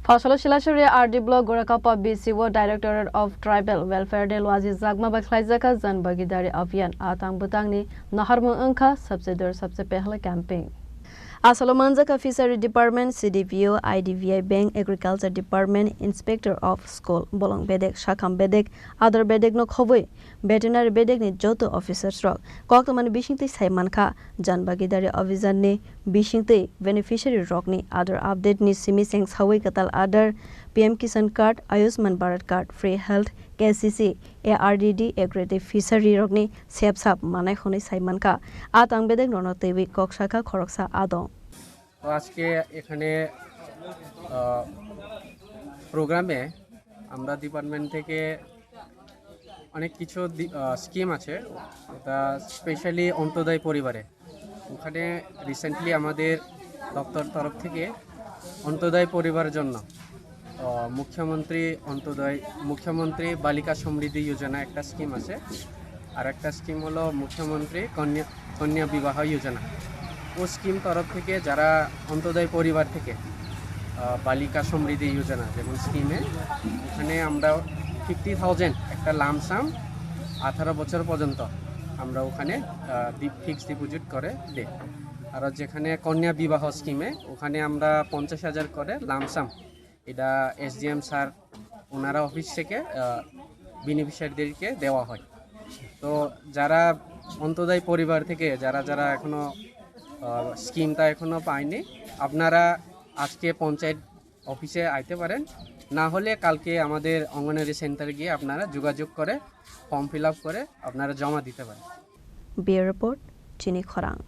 Phasalo Silachari RD Block Ghorakappa BCO Directorate of Tribal Welfare de Luwajijakma by khlaijakha jan Bhagidari Abhiyan Tangwbtang ni Naharmung Wngkha Sabse Pahle camping. Asalo Manjaka Fishery Department, CDPO, IDVI Bank, Agriculture Department, Inspector of School, Bolong Bedek, Shakam Bedek, other Bedek no Khobui, Veterinary Bedek ni Joto Officers Rock, Koktaman Bishingti Saimanka, Jan Bhagidari Abhiyan ni Bishingti, Beneficiary Rock ni, other update ni Simi Sengs Hawi Katal other, PM Kisan Card, Ayushman Bharat Card, Free Health, KCC, ARDD, Agri Fishery Rock ni, Sepsap, Manai Honi Saimanka, Atang Bedek Nono Tewi, Kokshaka, Khoroksa, Adong. তো আজকে এখানে প্রোগ্রামে আমরা department থেকে অনেক কিছু scheme আছে, এটা স্পেশালি অন্তোদয় পরিবারে। ওখানে রিসেন্টলি আমাদের দপ্তর তরফ থেকে অন্তোদয় পরিবারের জন্য মুখ্যমন্ত্রী বালিকা সমৃদ্ধি যোজনা একটা স্কিম আছে, আর একটা স্কিম হলো মুখ্যমন্ত্রী কন্যা বিবাহ যোজনা। ও স্কিম তরফ থেকে যারা অন্তোদয় পরিবার থেকে বালিকা সমৃদ্ধি যোজনা যেমন স্কিমে ওখানে আমরা 50,000 একটা লামসাম 18 বছর পর্যন্ত আমরা ওখানে ফিক্সড ডিপোজিট করে দিই। আর যেখানে কন্যা বিবাহ স্কিমে ওখানে আমরা 50,000 করে লামসাম, এটা SDM স্যার ওনারা অফিস থেকে বেনিফিশিয়ারিদেরকে দেওয়া হয়। তো যারা অন্তোদয় পরিবার থেকে যারা এখনো স্কিমটা এখনো পায়নি, আপনারা আজকে পঞ্চায়েত অফিসে আইতে পারেন, না হলে কালকে আমাদের অঙ্গনওয়াড়ি সেন্টারে গিয়ে আপনারা যোগাযোগ করে ফর্ম ফিল আপ করে আপনারা জমা দিতে পারেন। Bureau Report, Chini, Khorang.